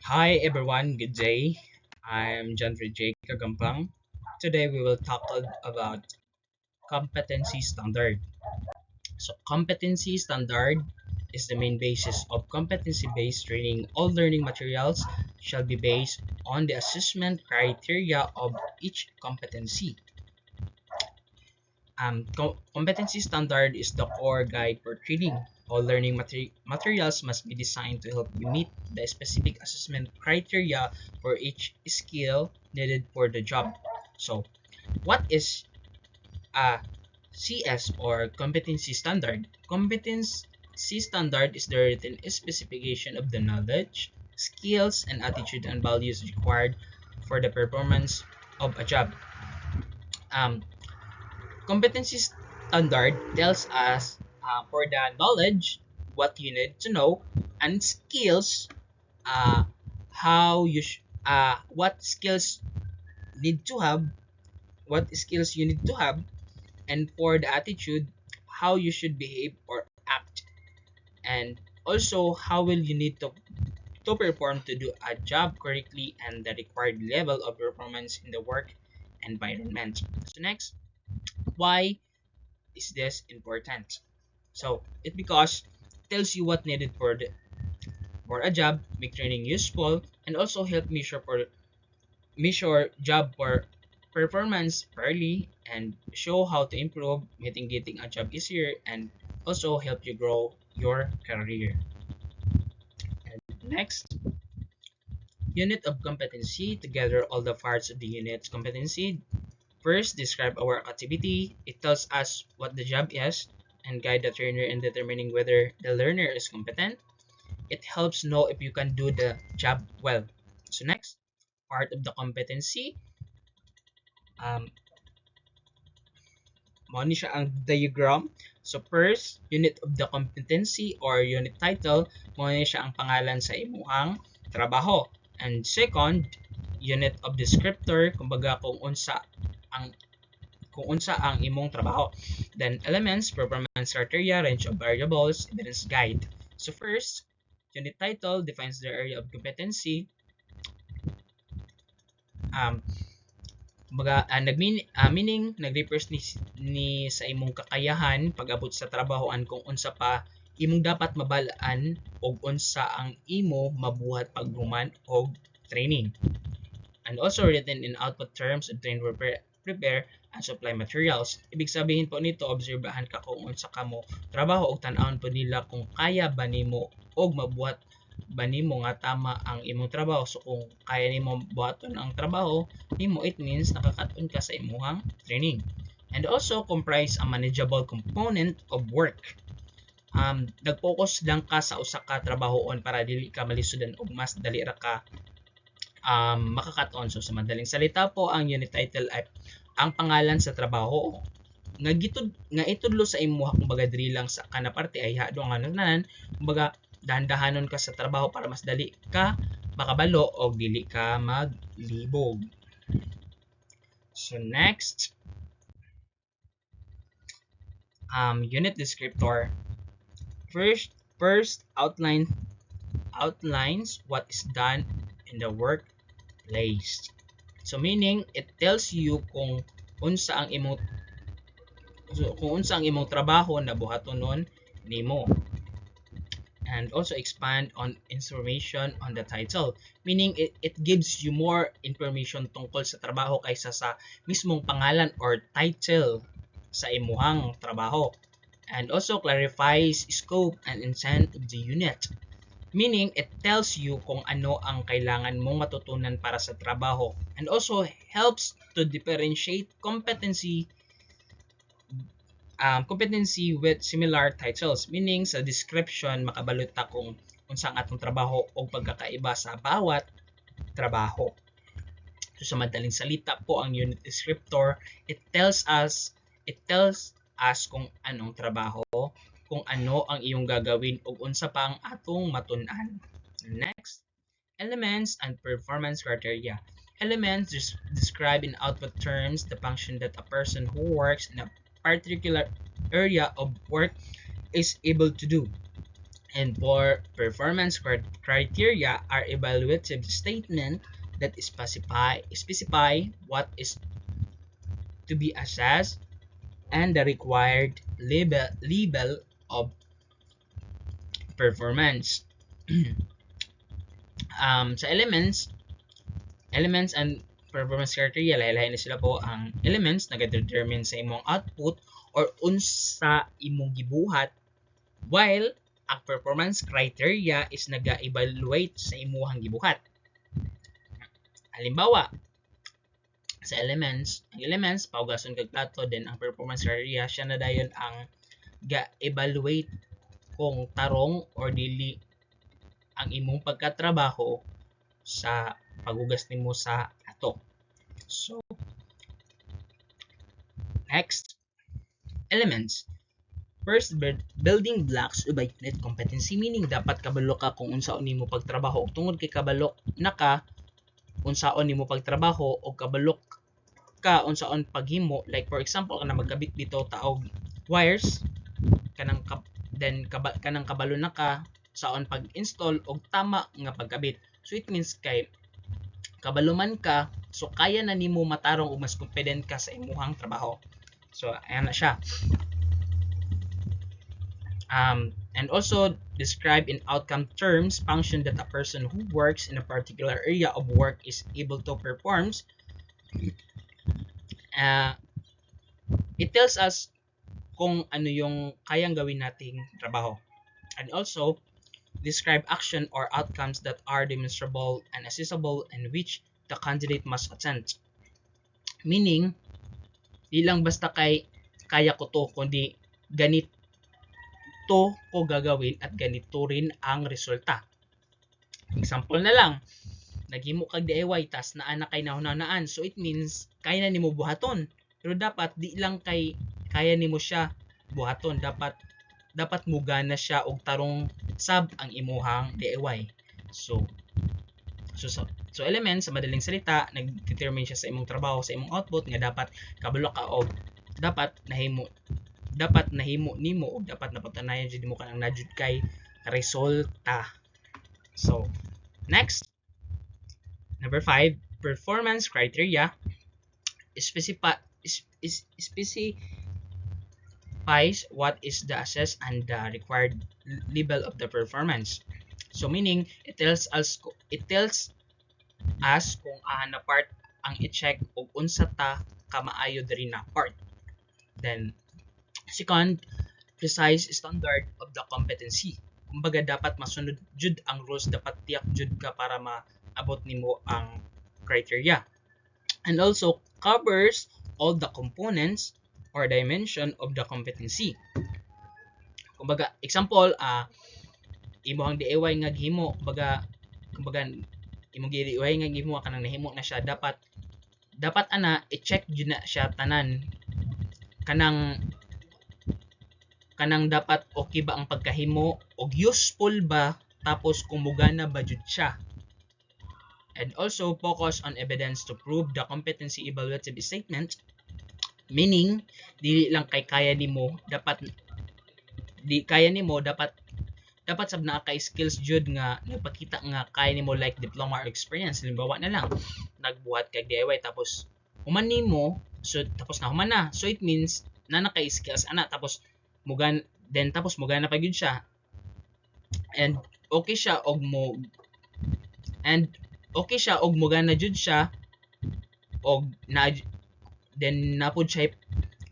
Hi everyone, good day. I'm John J. Kagampang. Today we will talk about competency standard. So competency standard is the main basis of competency-based training. All learning materials shall be based on the assessment criteria of each competency. Competency standard is the core guide for training. All learning materials must be designed to help you meet the specific assessment criteria for each skill needed for the job. So, what is a CS or competency standard? Competency standard is the written specification of the knowledge, skills, and attitude and values required for the performance of a job. Um, Competency standard tells us for the knowledge, what you need to know, and skills, uh, what skills need to have, what skills you need to have, and for the attitude, how you should behave or act, and also how will you need to perform to do a job correctly and the required level of performance in the work environment. So next, why is this important? So it because tells you what needed for a job, make training useful, and also help measure job for performance fairly and show how to improve, making getting a job easier and also help you grow your career. And next, unit of competency, together all the parts of the unit's competency. First, describe our activity. It tells us what the job is and guide the trainer in determining whether the learner is competent. It helps know if you can do the job well. So next, part of the competency, um, mo ni siya ang diagram. So first, unit of the competency or unit title, mo ni siya ang pangalan sa imuhang trabaho. And second, unit of descriptor, kumbaga kung unsa ang imong trabaho. Then elements, performance criteria, range of variables, evidence guide. So first, unit title defines the area of competency. Um, meaning nag-refers ni sa imong kakayahan pag-abot sa trabahoan kung unsa pa imong dapat mabalaan og unsa ang imo mabuhat paghuman og training. And also written in output terms, obtain, prepare, and supply materials. Ibig sabihin po nito, obserbahan ka kung unsa ka mo trabaho og tan-awon po nila kung kaya ba nimo og mabuhat ba nimo nga tama ang imong trabaho. So kung kaya nimo buhaton ang trabaho nimo, it means nakakaton ka sa imong training. And also comprise a manageable component of work. Nag-focus lang ka sa usa ka trabahoon para dili ka malisudan og mas dali ra ka makakaton. So sa madaling salita po, ang unit title ay ang pangalan sa trabaho nga itudlo sa imuha, kumbaga diri lang sa kana parte ay hado nga nanan, kumbaga dahan-dahanon ka sa trabaho para mas dali ka makabalo o dili ka maglibog. So next, unit descriptor. First outlines what is done in the workplace. So meaning it tells you kung unsa ang imong trabaho na buhatonon nimo. And also expand on information on the title, meaning it gives you more information tungkol sa trabaho kaysa sa mismong pangalan or title sa imuhang trabaho. And also clarifies scope and intent of the unit, meaning it tells you kung ano ang kailangan mong matutunan para sa trabaho, and also helps to differentiate competency with similar titles, meaning sa description makabalot ta kung unsa ang atong trabaho o pagkakaiba sa bawat trabaho. So sa madaling salita po, ang unit descriptor, it tells us kung anong trabaho, kung ano ang iyong gagawin ug unsa pa ang atong matun-an. Next, elements and performance criteria. Elements describe in output terms the function that a person who works in a particular area of work is able to do. And for performance criteria are evaluative statement that specify what is to be assessed and the required level of performance. Sa elements and performance criteria, lahi-lahi na sila po. Ang elements nag-determine sa imong output or unsa imong gibuhat, while ang performance criteria is naga-evaluate sa imuhang gibuhat. Halimbawa, sa elements, ang elements paugason kag plato, then ang performance criteria siya na dayon ang ga-evaluate kung tarong or dili ang imong pagkatrabaho sa paghugas nimo sa ato. So, next, elements. First, building blocks of unit competency, meaning dapat kabalo ka kung unsaon nimo pagtrabaho. Tungod kay kabalo na ka unsaon nimo pagtrabaho o kabalo ka unsaon paghimo, like for example kana magkabit bitaw taog wires kanang kanang kabalo na ka saon pag-install og tama nga pagkabit. So it means kay kabalo man ka, so kaya na nimo matarong ug mas confident ka sa imuhang trabaho. So ayan na siya. And also describe in outcome terms function that a person who works in a particular area of work is able to perform. It tells us kung ano yung kayang gawin nating trabaho. And also describe action or outcomes that are demonstrable and accessible and which the candidate must attempt. Meaning, di lang basta kay kaya ko to, kundi ganito ko gagawin at ganito rin ang resulta. Example na lang, naghimo kag DIY tas naa na kay nahunanaan, so it means kaya na nimo buhaton. Pero dapat di lang kay kaya nimo siya buhaton, dapat mugana siya og tarong sab ang imuhang DIY. So elements sa madaling salita nag-determine siya sa imong trabaho, sa imong output nga dapat kabalo ka og dapat nahimo nimo o dapat napagtanayan jud mo kanang najud kay resulta. So next, number 5, performance criteria specifies what is the assessed and the required level of the performance. So meaning it tells us kung na part ang i-check og unsa ta kamaayo diri na part. Then second, precise standard of the competency. Kumbaga dapat masunod jud ang rules, dapat tiyak jud ka para maabot nimo ang criteria. And also covers all the components or dimension of the competency. Kumbaga example, imong DIY nga gihimo, kumbaga imong DIY nga gihimo kanang nahimo na siya, dapat ana i-check jud na siya tanan, kanang dapat okay ba ang pagkahimo og useful ba, tapos kung mugana ba jud siya. And also focus on evidence to prove the competency evaluative statement, meaning dili lang kay kaya nimo, dapat sab naa kay skills jud nga nagpakita nga kaya nimo, like diploma or experience. Halimbawa na lang nagbuhat kag DIY tapos human nimo, so tapos na human na, so it means na kay skills ana, tapos mugana pa gyud siya and okay siya og mugana jud siya og then napud siya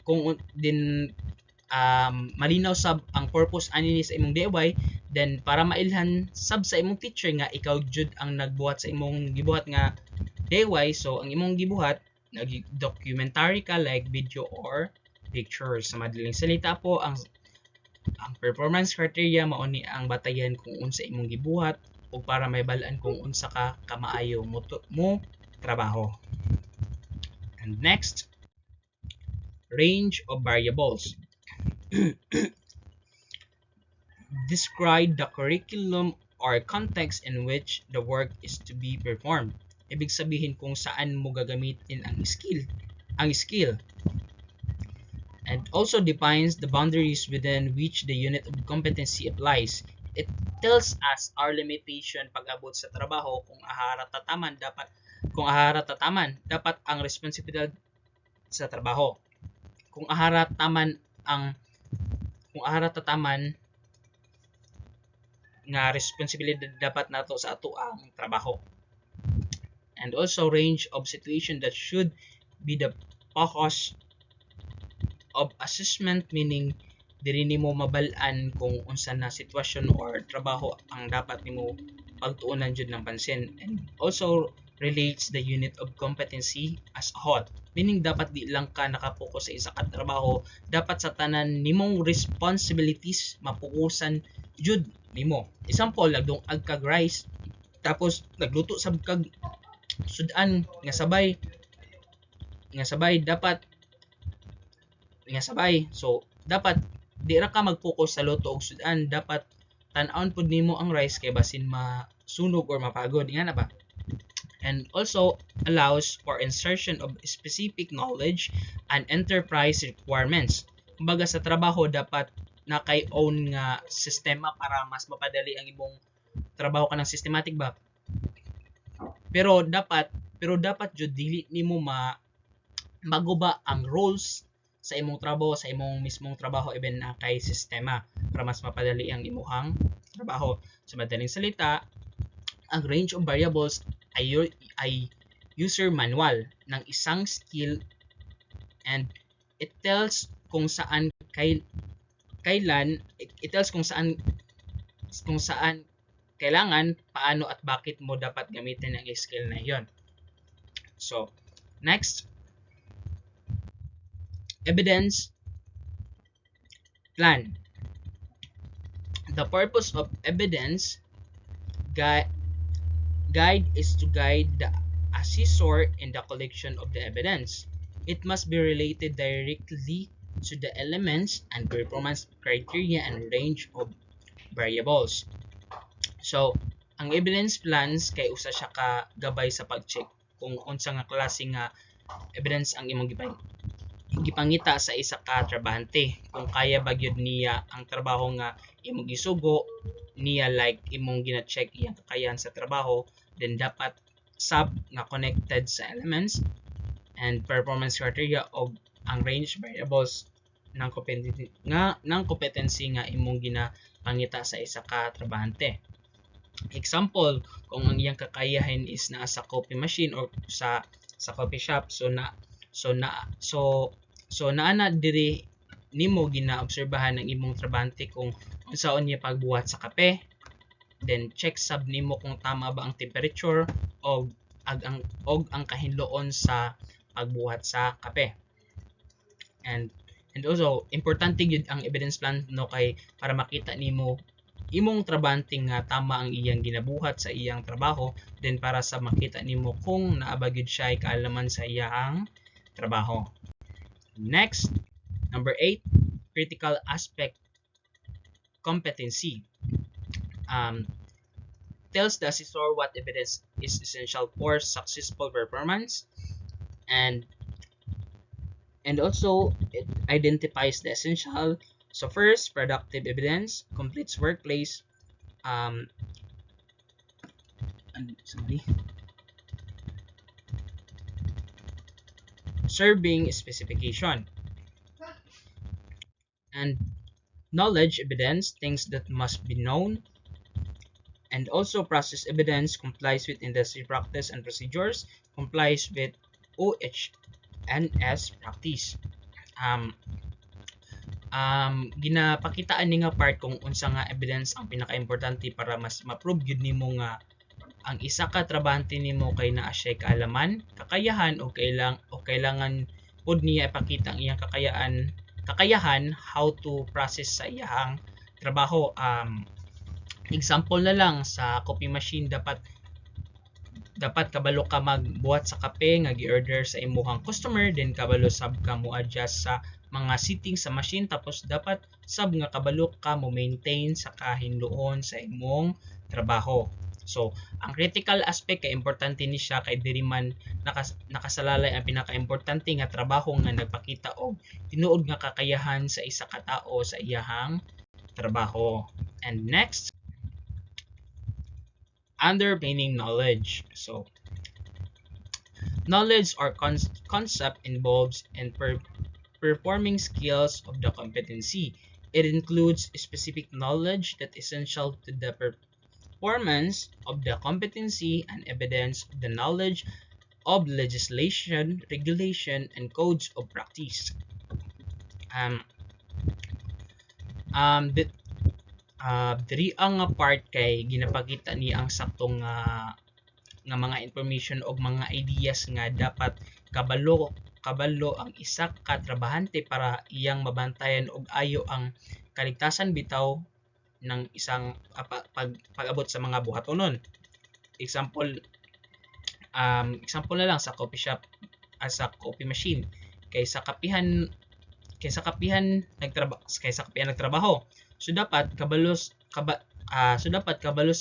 kung din malinaw sab ang purpose ani sa imong DIY, then para mailhan sab sa imong teacher nga ikaw jud ang nagbuhat sa imong gibuhat nga DIY. So ang imong gibuhat nag-documentary ka, like video or pictures. Sa madaling salita po, ang performance criteria mao ni ang batayan kung unsa imong gibuhat o para may balaan kung unsa ka kamaayo mo trabaho. And next, range of variables. Describe the curriculum or context in which the work is to be performed. Ibig sabihin kung saan mo gagamitin ang skill. And also defines the boundaries within which the unit of competency applies. it tells us our limitation pag-abot sa trabaho. Kung dapat ang responsibilidad sa trabaho. Kung aharataman nga responsibilidad dapat nato sa ato ang trabaho. And also range of situation that should be the focus of assessment, meaning diri nimo mabal-an kung unsa na sitwasyon or trabaho ang dapat nimo pagtuunan jud ng pansin. And also relates the unit of competency as a whole, meaning dapat di lang ka nakapokus sa isa ka trabaho, dapat sa tanan nimong responsibilities mapukusan jud nimo. Example, nagdungag kag rice tapos nagluto sab kag sudan nga sabay dapat nga sabay. So dapat di ra ka mag-focus sa luto og sudan, dapat tan-awon pud nimo ang rice kay basin masunog or mapagod nga na ba. And also allows for insertion of specific knowledge and enterprise requirements. Kumbaga sa trabaho dapat na kay own nga sistema para mas mapadali ang imong trabaho ka ng systematic ba. Pero dapat jud dili nimo maguba ang roles sa imong trabaho, sa imong mismong trabaho, even na kay sistema para mas mapadali ang imuhang trabaho. Sa madaling salita, ang range of variables ay user manual ng isang skill, and it tells kung saan kailangan, paano at bakit mo dapat gamitin ang skill na iyon. So, next, evidence plan. The purpose of evidence guide is to guide the assessor in the collection of the evidence. It must be related directly to the elements and performance criteria and range of variables. So, ang evidence plans kay usa siya ka gabay sa pag-check kung unsa nga klase nga evidence ang imong gipangita sa isa ka trabahante, kung kaya ba gyud niya ang trabaho nga imong gisugo niya, like imong gina-check iyang kakayahan sa trabaho, then dapat sub nga connected sa elements and performance criteria of ang range variables ng competency nga imong ginapangita sa isa ka trabahante. Example, kung ang iyang kakayahan is naa sa coffee machine or sa coffee shop, so naana diri nimo ginaobserbahan ng imong trabahante kung unsaon niya pagbuhat sa kape, then check sab nimo kung tama ba ang temperature og ang kahinloon sa pagbuhat sa kape. And also importante gyud ang evidence plan no, kay para makita nimo imong trabahante nga tama ang iyang ginabuhat sa iyang trabaho, then para sa makita nimo kung naa ba gyud siya kaalaman sa iyang trabaho. Next, number 8, critical aspect competency. Tells the assessor what evidence is essential for successful performance, and also it identifies the essential. So first, productive evidence completes workplace serving specification, and knowledge evidence, things that must be known, and also process evidence complies with industry practice and procedures, complies with OHS practice. Ginapakitaan ni nga part kung unsa nga evidence ang pinaka-importante para mas ma-prove gyud nimo nga ang isa ka trabahante nimo kay naa siya kaalaman, kakayahan o kailangan pud niya ipakita ang iyang kakayahan how to process sa iyang trabaho. Example na lang sa coffee machine, dapat kabalo ka magbuhat sa kape nga gi-order sa imuhang customer, then kabalo sab ka mo adjust sa mga settings sa machine, tapos dapat sab nga kabalo ka mo maintain sa kahinloon sa imong trabaho. So, ang critical aspect kay importante ni siya kay diri man nakasalalay ang pinaka-importante nga trabaho nga nagpakita og tinuod nga kakayahan sa isa ka tawo sa iyahang trabaho. And next, underpinning knowledge. So knowledge or concept involves in performing skills of the competency. It includes specific knowledge that is essential to the performance of the competency and evidence of the knowledge of legislation, regulation, and codes of practice. Um, the diri ang nga part kay ginapakita ni ang saktong nga mga information o mga ideas nga dapat kabalo ang isa ka trabahante para iyang mabantayan og ayo ang kaligtasan bitaw ng isang pag-abot sa mga buhatonon. Example, example na lang sa coffee shop, sa coffee machine, kay sa kapihan nagtrabaho. So dapat kabalo sa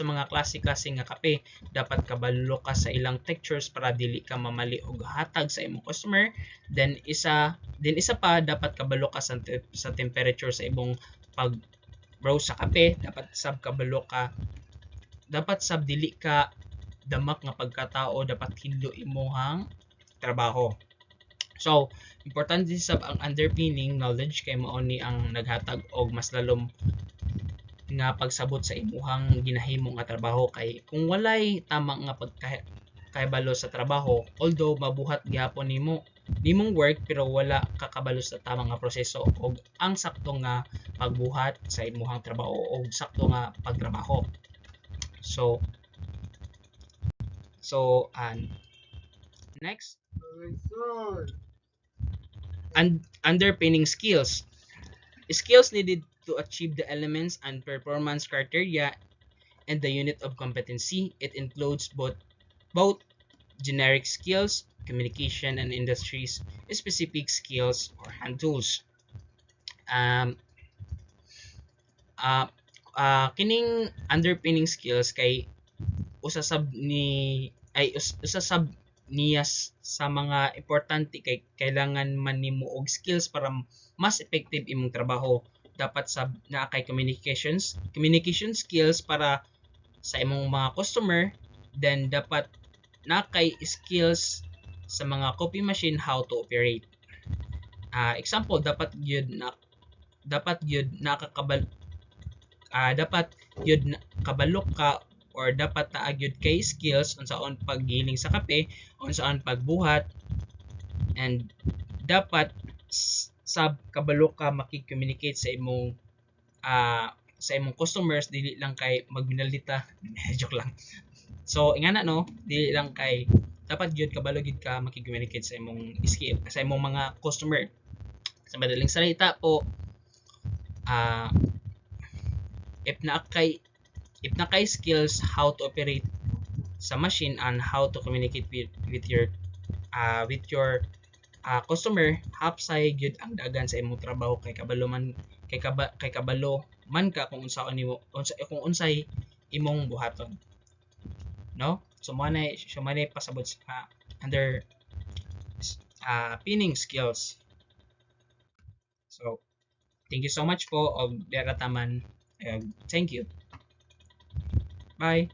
mga klase-klase nga kape. Dapat kabalo ka sa ilang textures para dili ka mamali og hatag sa imong customer. Then isa pa dapat kabalo ka sa temperature sa imong pag brew sa kape. Dapat sab dili ka damak nga pagkatao, dapat hinlo imong trabaho. So, importante sab ang underpinning knowledge kay mao ni ang naghatag og mas lalom nga pagsabot sa imuhang ginahimo nga trabaho. Kay kung walay tama nga pagkahibalo sa trabaho, although mabuhat gyapon nimong work pero wala ka kabalo sa tamang nga proseso og ang sakto nga pagbuhat sa imuhang trabaho og sakto nga pagtrabaho. So next, underpinning skills. Skills needed to achieve the elements and performance criteria and the unit of competency. It includes both generic skills, communication, and industries specific skills or hand tools. Kining underpinning skills kay usasab niya sa mga importante kay kailangan man nimo og skills para mas effective imong trabaho. Dapat naa kay communication skills para sa imong mga customer. Then dapat naa kay skills sa mga coffee machine how to operate. Example, dapat yun kabalo ka or dapat taagyod kay skills unsaon paggiling sa kape, unsaon pagbuhat, and dapat sab kabalo ka makikommunicate sa imong customers, dili lang kay magminalita. Joke lang. So ingana no, dili lang kay dapat gyud kabalo gyud ka makikommunicate sa imong skill sa imong mga customer. Sa madaling salita po, if na kay skills how to operate sa machine and how to communicate with your customer, hapsay gyud ang dagan sa imong trabaho kay kabalo man ka kung unsay imong buhaton, no? So manay pasabot sa under pinning skills. So thank you so much po og derataman. Thank you. Bye.